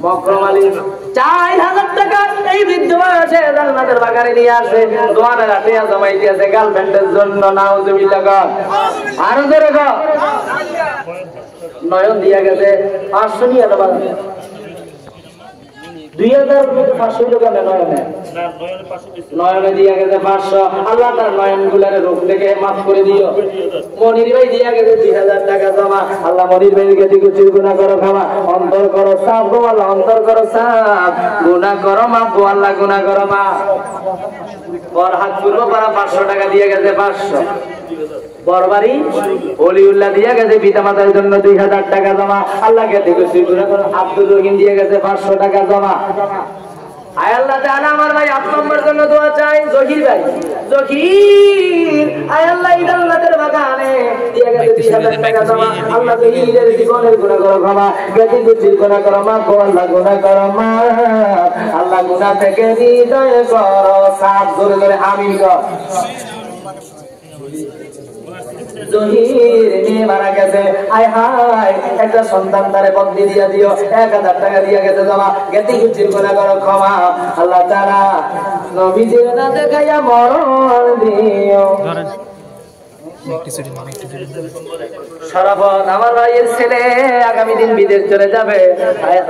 মকরমালি 4000 টাকা এই বৃদ্ধ বয়সে জান্নাতের বাগানে নিয়ে আসে। দোয়ানের আটিয়া জমাই দিয়েছে গার্লফ্রেন্ডের জন্য। নাউজুবিল্লাহ কর, আরো জোরে কর। নয়ন দিয়া গেছে 500 নিয়ে দেবা 2500 টাকা নয়নে নয়নে দিয়া গেছে 500। আল্লাহ তার নয়ন গুলারে রোগ থেকে মাফ করে দিও। মনির ভাই দিয়া গেছে 2000 টাকা জমা। আল্লাহ মনির ভাইকে দিকে গুনাহ করো ক্ষমা, অন্তর করো সাফ গো আল্লাহ, অন্তর করো সাফ, গুনাহ করো মাফ গো আল্লাহ, গুনাহ করো মাফ। বরহাত পূর্ব পারা 500 টাকা দিয়া গেছে 500। বরবারি ওলিউল্লাহ দিয়া গেছে পিতা মাতার জন্য 2000 টাকা জমা। আল্লাহকে দিকে গুনাহ করো। আব্দুল রহিম দিয়া গেছে 500 টাকা জমা। আয় আল্লাহ তাআলা আমার ভাই আপনার জন্য দোয়া চাই। জহির ভাই, জহির আয় আল্লাহ জান্নাতের বাগানে দিয়া গেছে 2000 টাকা জমা। আল্লাহ জহিরের জীবনের গুনাহ করো ক্ষমা, গতি বুদ্ধির গুনাহ করো মাফ গো আল্লাহ, গুনাহ করো মাফ। আল্লাহ গুনাহ থেকে হৃদয় করো সাফ। জোরে জোরে আমিন কর। জহির মেয়ে মারা গেছে, আয় হায় একটা সন্তান তারে বদলি দিয়া দিও। 1000 টাকা দিয়া গেছে জমা। গতি বুদ্ধির গুনাহ করো ক্ষমা। আল্লাহ তাআলা নবীজির না দেখাইয়া মরণ দিও। শরাফত আমার ভাইয়ের ছেলে আগামী দিন বিদেশ চলে যাবে,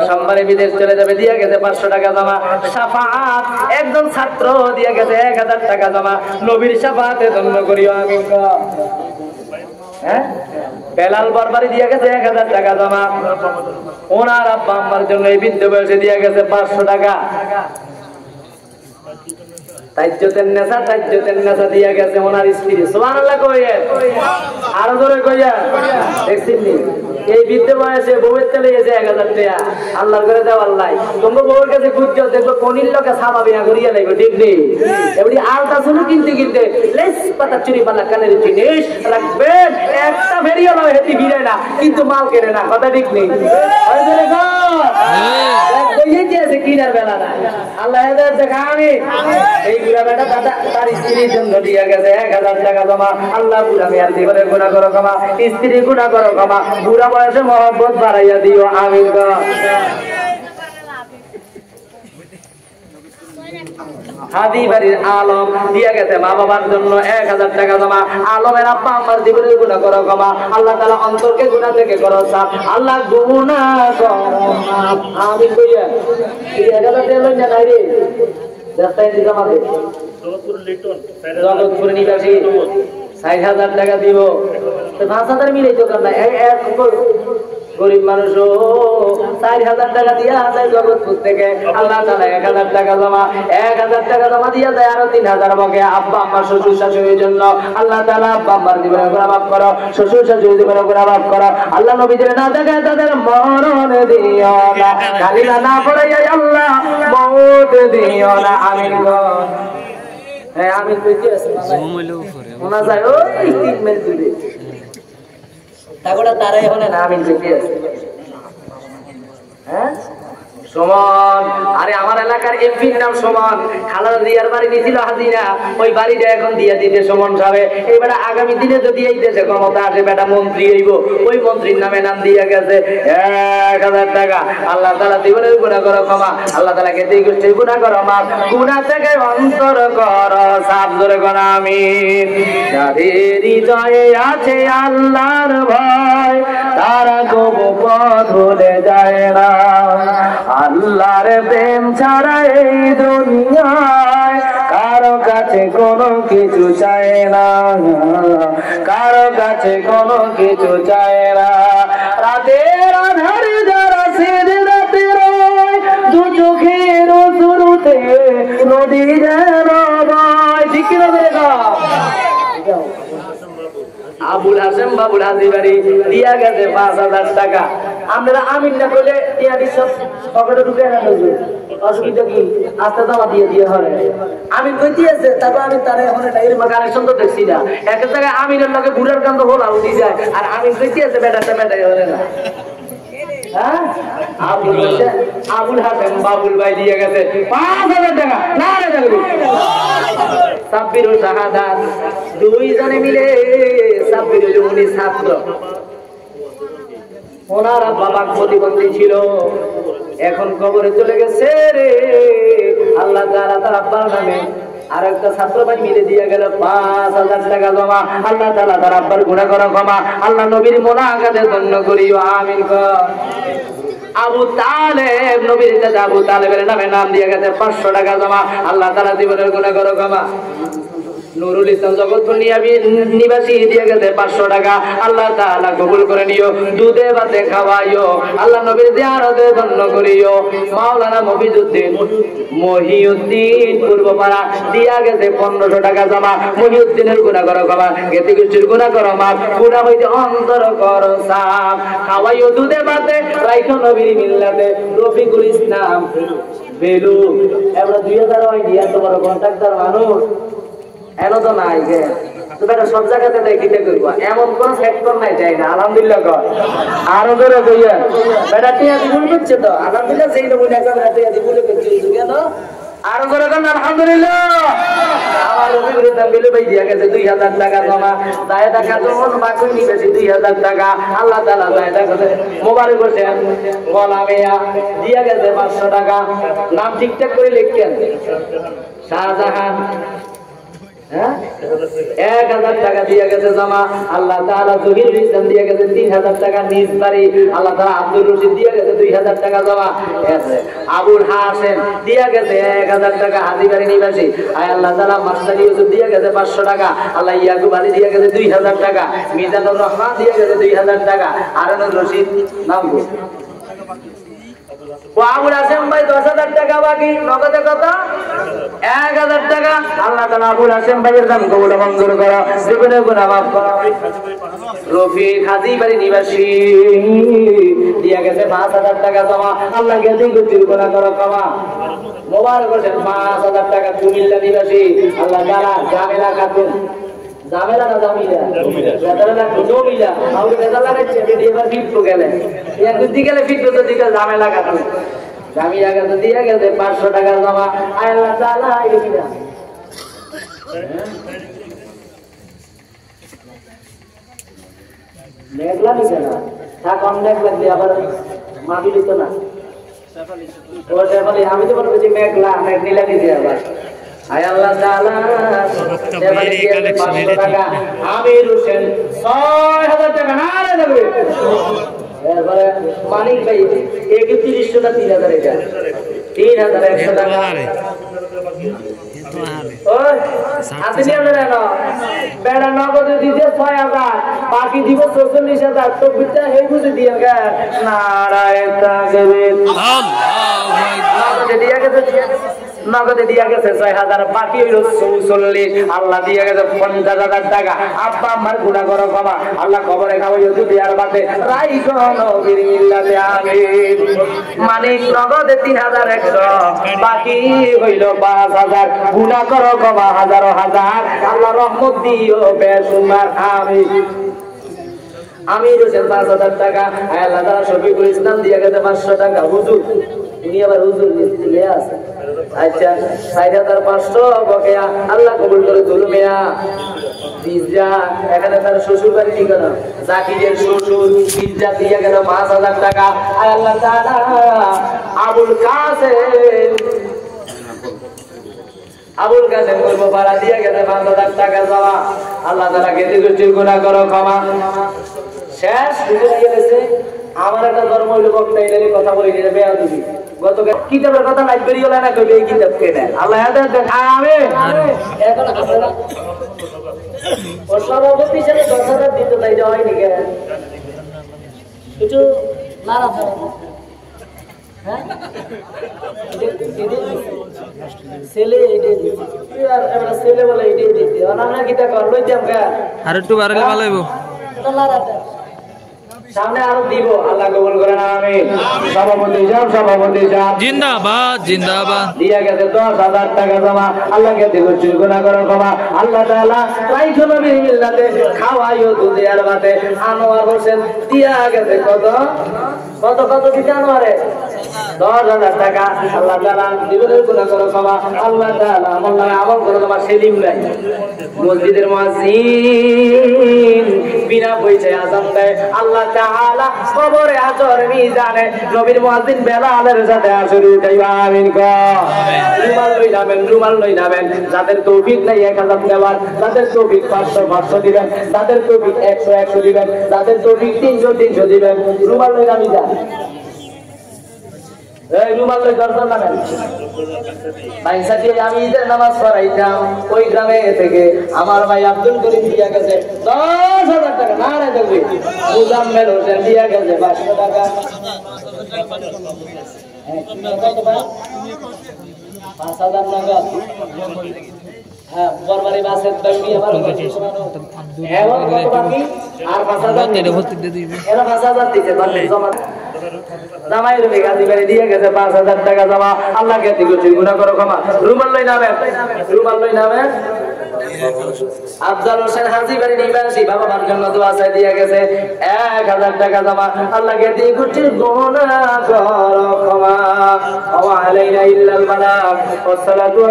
সোমবারে বিদেশ চলে যাবে, দিয়া গেছে 500 টাকা জমা। শাফাআত একজন ছাত্র দিয়া গেছে 1000 টাকা জমা। নবীর শাফাআতে ধন্য করিও আমিন। বেলাল বরবারি দিয়া গেছে 1000 টাকা জমা। ওনার আব্বা আম্মার জন্য এই বৃদ্ধ বয়সে দিয়া গেছে 500 টাকা। তাজ্জুতেন নেসা দিয়া গেছে ওনার স্ত্রী। সুবহানাল্লাহ কইয়েন, আরো জোরে কইয়েন। দেখছেন নি এই বৃদ্ধ বয়সে বউয়ের চলে গেছে 1000 টাকা। আল্লাহর করে দাও আল্লাহ। তোমরা বউয়ের কাছে খুঁজছো, দেখো কোনির লোকে সাবাবি না করিয়া লাগবে, ঠিক নেই? এবারে আলতা শুনে কিনতে লেস পাতা চুরি পালা কানের জিনিস রাখবেন। একটা ফেরিও নয়, হেতি ভিড়ে না কিন্তু মাল কেনে না, কথা ঠিক নেই? কিনার বেলা না। আল্লাহ আমি এই বুড়া বেটা তার স্ত্রীর জন্য দিয়া গেছে 1000 টাকা জমা। আল্লাহ বুড়া মেয়ার জীবনে গুনাহ করো ক্ষমা, স্ত্রী গুনাহ করো ক্ষমা, বুড়া বয়সে মহব্বত বাড়াইয়া দিও আমিন। হাদি বাড়ির আলম দিয়া গেছে মা বাবার জন্য 1000 টাকা জমা। আলমের আব্বা আম্মার জীবনে গুনাহ করো ক্ষমা। আল্লাহ তাআলা অন্তরকে গুনাহ থেকে করো সাফ। আল্লাহ গুনাহ করো মাফ আমিন কইয়া। এই 1000 টাকা লই না রে রাস্তায় জমা দে। জগৎপুর নিবাসী 60,000 টাকা দিব। তো 5000 মিলাই তো কান্না এক গরিব মানুষ 4000 টাকা দিয়া যায় জগৎপুর থেকে। আল্লাহ তাআলা 1000 টাকা জমা। 1000 টাকা জমা দিয়া যায় আরো 3000 বকে আব্বা আম্মা শ্বশুর শাশুড়ির জন্য। আল্লাহ তাআলা আব্বা আম্মার জীবনের গুনাহ মাফ করো, শ্বশুর শাশুড়ির জীবনের গুনাহ মাফ করো। আল্লাহ নবীদের না দেখায় তাদের মরণ দিও না, কালিমা না পড়াইয়া আল্লাহ মওত দিও না আমিন। হ্যাঁ আমিন কইতে আছে ওনা যায় ওই 3 মিনিট দূরে তাগোটা তারাই হলে না আমিন কইতে আছে। হ্যাঁ সমান, আরে আমার এলাকার এমপির নাম সমান। খালাদা দিয়ার বাড়ি দিয়েছিল হাজিরা, ওই বাড়িটা এখন দিয়া দিতে সমান সাহেব। এই বেটা আগামী দিনে যদি এই দেশে ক্ষমতা আসে বেটা মন্ত্রী হইব, ওই মন্ত্রীর নামে নাম দিয়া গেছে 1000 টাকা। আল্লাহ তাআলা জীবনের গুনাহ করো ক্ষমা, আল্লাহ তাআলাকে এই গোষ্ঠীর গুনাহ করো মাফ, গুনাহ থেকে অন্তর করো সাফ। জোরে করো আমিন। যাদের হৃদয়ে আছে আল্লাহর ভয় তারা কবু পথ ভুলে যায় না। আল্লাহর প্রেম ছাড়া এই দুনিয়ায় কারো কাছে কোনো কিছু চায় না, কারো কাছে কোনো কিছু চায় না। রাতের আধারে যারা সিজদাতে রয়, দু চোখের শুরুতে নদী যেন বয়। ঠিক কি না দেখা আবুল হাসেম বাবুল হাজি বাড়ি দিয়া গেছে 5000 টাকা। আমরা আমিন না করলে টিয়ারি সব পকেটে ঢুকে না ঢুকবে, অসুবিধা কি? আস্তে জমা দিয়ে দিয়ে হয় আমিন কই দিয়েছে। তারপর আমি তার এখন এর কানেকশন তো দেখছি না। এক জায়গায় আমিনের লগে বুড়ার কান্দ হোলা উঠি যায়, আর আমিন কই দিয়েছে বেটাটা বেটাই হলে না। হ্যাঁ আবুল হাসেম বাবুল ভাই দিয়ে গেছে 5000 টাকা। না রে দেখবি সাব্বিরুল শাহাদাত দুইজনে মিলে সাব্বিরুল উনি ছাত্র ওনার আব্বা বাক প্রতিবন্ধী ছিল, এখন কবরে চলে গেছে রে। আল্লাহ তাআলা তার আব্বার নামে আর একটা ছাত্র ভাই মিলে দিয়ে গেল 5000 টাকা জমা। আল্লাহ তাআলা তার আব্বার গুনাহ করা ক্ষমা, আল্লাহ নবীর মোনাজাতে ধন্য করিও, আমিন কর। আবু তালেব, নবীর চাচা আবু তালেবের নামে নাম দিয়ে গেছে 500 টাকা জমা। আল্লাহ তাআলা জীবনের গুনাহ করা ক্ষমা। নুরুল ইসলাম জগৎপুর নিবাসী দিয়ে গেছে 500 টাকা। আল্লাহ তাআলা কবুল করে নিও, দুধে ভাতে খাওয়াইও, আল্লাহ নবীর জিয়ারতে ধন্য করিও। মাওলানা মহিউদ্দিন পূর্বপাড়া দিয়া গেছে 1500 টাকা জমা। মহিউদ্দিনের গুনাহ করো ক্ষমা, গেতি গোষ্ঠীর গুনাহ করো মাফ, গুনাহ হইতে অন্তর করো সাফ। খাওয়াইও দুধে ভাতে, রাইখো নবীর মিল্লাতে। রফিকুল ইসলাম বেলু, এবার 2000 হয় দিয়া তোমার কন্ট্রাক্টর মানুষ এলো তো নাই গে, তুমি সব জায়গাতে দেখিতে করবা, এমন কোন সেক্টর নাই যাই না। আলহামদুলিল্লাহ কর, আরো ধরে কইয়া বেটা টিয়া দিবুল করছে তো, আলহামদুলিল্লাহ সেই তো বুঝা করে টিয়া দিবুল করছে কেন, আরো ধরে কর আলহামদুলিল্লাহ। আমার রবিউল ইসলাম বিলু ভাই দিয়া গেছে 2000 টাকা জমা। দায় টাকা যখন বাকি নিয়েছে 2000 টাকা। আল্লাহ তাআলা দায় টাকা মোবারক হোসেন গোলামিয়া দিয়া গেছে 500 টাকা। নাম ঠিকঠাক করে লিখেন, শাহজাহান 1000 টাকা দিয়ে গেছে জমা। আল্লাহ তাআলা জহিরুল ইসলাম দিয়ে গেছে 3000 টাকা নিজ বাড়ি। আল্লাহ তাআলা আব্দুর রশিদ দিয়ে গেছে 2000 টাকা জমা। আবুল হাসেম দিয়ে গেছে 1000 টাকা হাজিবাড়ি নিবাসী। আয় আল্লাহ তাআলা মাস্টার ইউসুফ দিয়ে গেছে 500 টাকা। আল্লাহ ইয়াকুব আলী দিয়ে গেছে 2000 টাকা। মিজানুর রহমান দিয়ে গেছে 2000 টাকা। আরনুর রশিদ নাম গো ও আবুল হাসেম ভাই 10000 টাকা বাকি, নগদে কত 1000 টাকা। আল্লাহ তাআলা আবুল হাসেম ভাইয়ের দান কবুল মঞ্জুর করো, জীবনের গুনাহ মাফ করো। রফিক হাজিবাড়ি নিবাসী দিয়া গেছে 5000 টাকা জমা। আল্লাহ গেছে গুতির গুনাহ করো ক্ষমা। মোবারক হোসেন 5000 টাকা কুমিল্লা নিবাসী। আল্লাহ তাআলা জামেলা খাতুন, জামেলা না জামিলা জামেলা জমিলা আউরে বেদা লাগাচ্ছে বেদি এবার ফিটটো গেলে এক দুই গেলে ফিটটো তো দিকে জামেলা খাতুন জামিলা গেছে দিয়ে গেছে 500 টাকা জমা। আল্লাহ তাআলা এটা কি না মেঘলা নিছে না, থাক অনেক লাগবে আবার মাটি দিত না ও সেফালি। আমি তো বলবো যে মেঘলা মেঘ নীলা দিতে আবার। আয় আল্লাহ তাআলা সেফালি 500 টাকা। আমির হোসেন 6000 টাকা নারে দেবে। এবারে মানিক ভাই 3100 না 3000 এটা 3100 টাকা। ওই আপনি আমরা না বেড়া নগদ দিতে 6000 বাকি দিব 44000। তো বিটা হেই বুঝে দিয়া গা নারায়ণ তাকবীর নগদে দিয়া গেছে 6000 বাকি হইল 44। আল্লাহ দিয়া গেছে 50000 টাকা। আব্বা আমার গুনাহ করো ক্ষমা, আল্লাহ কবরে খাওয়াইও দুধে আর ভাতে, রাইখো নবীর মিল্লাতে, আমিন। মানিক নগদে 3100 বাকি হইল 5000। গুনাহ করো ক্ষমা হাজারো হাজার, আল্লাহ রহমত দিও বেশুমার, আমিন। আমির হোসেন 5000 টাকা। আল্লাহ তাআলা শফিকুল ইসলাম দিয়ে গেছে 500 টাকা। হুজুর উনি আবার হুজুর নিয়ে আছে। আচ্ছা 4500 বকেয়া, আল্লাহ কবুল করে তুলু মিয়া পিজ্জা। এখানে তার শ্বশুর বাড়ি ঠিকানা জাকিরের শ্বশুর পিজ্জা দিয়ে গেল 5000 টাকা। আল্লাহ তাআলা আবুল কাসেম করব ভাড়া দিয়ে গেছে 5000 টাকা জমা। আল্লাহ তাআলা গেতে গোষ্ঠীর গুনাহ করো ক্ষমা। শেষ বুঝে গেছে। আমার একটা ধর্ম হইল বক্তা এর কথা বলি যে বেয়া দিবি গতকাল কিতাবের কথা লাইব্রেরি হলো না কইবে এই কিতাব কেনে আল্লাহ হেদায়েত দেন, আমিন। এখন আপনারা ওর সভাপতি হিসেবে 10000 দিতে তাই যাওয়াই নি কেন কিছু নারা ধরে হ্যাঁ ছেলে এটাই দিচ্ছে আর আমরা ছেলে বলে এটাই দিচ্ছে আর আমরা কিতা কর লই যাম কা আর একটু বাড়ালে ভালো হইব সামনে আরো দিব। আল্লাহ কবুল করেন, আমিন। সভাপতি সাহেব জিন্দাবাদ জিন্দাবাদ দিয়া গেছে 10000 টাকা জমা। আল্লাহ গেতে গোষ্ঠীর গুনাহ করো ক্ষমা। আল্লাহ তাআলা রাইখো নবীর মিল্লাতে, খাওয়াইও দুধে আর ভাতে। আনোয়ার হোসেন দিয়া গেছে কত কত কত দিতে আনোয়ারে 10,000 টাকা। আল্লাহ তাআলা জীবনের গুনাহ করো ক্ষমা। আল্লাহ তাআলা আমল নামে আমল করো তোমার সেলিম নাই। মসজিদের মুয়াজ্জিন বিনা পয়সায় আযান দেয়। আল্লাহ তাআলা কবরে হাসর মিজানে নবীর মুয়াজ্জিন বেলালের সাথে আসর উঠাইবা। আমিন কর। রুমাল লই নামেন যাদের তৌফিক নাই 1000 দেওয়ার, যাদের তৌফিক 500 দিবেন, যাদের তৌফিক 100 দিবেন, যাদের তৌফিক 300 দিবেন। রুমাল লই নামি যা এই রুমাল লই দরকার নামেন ভাই সাথে আমি ঈদের নামাজ পড়াইতাম ওই গ্রামে থেকে আমার ভাই আব্দুল করিম দিয়া গেছে 10,000 টাকা। না রে দেখবি মুজাম্মেল হোসেন দিয়া গেছে 500 টাকা। 5,000 টাকা। হ্যাঁ বরবারি বাসের দাবি আমার এখন কত বাকি? আর 5,000 এরা 5,000 দিতে পারলে জমা জামাই রবি গাজী বাড়ি দিয়ে গেছে 5,000 টাকা জমা। আল্লাহ কে দিগো গুনাহ করো ক্ষমা। রুমাল লই নামেন, রুমাল লই নামেন। আফজাল হোসেন হাজী বাড়ি নিবাসী বাবা মার জন্য দোয়া চাই দিয়ে গেছে 1,000 টাকা জমা। আল্লাহ কে দিগো গুনাহ করো ক্ষমা। ওয়া আলাইনা ইল্লাল বালাগ। ওয়াসসালাতু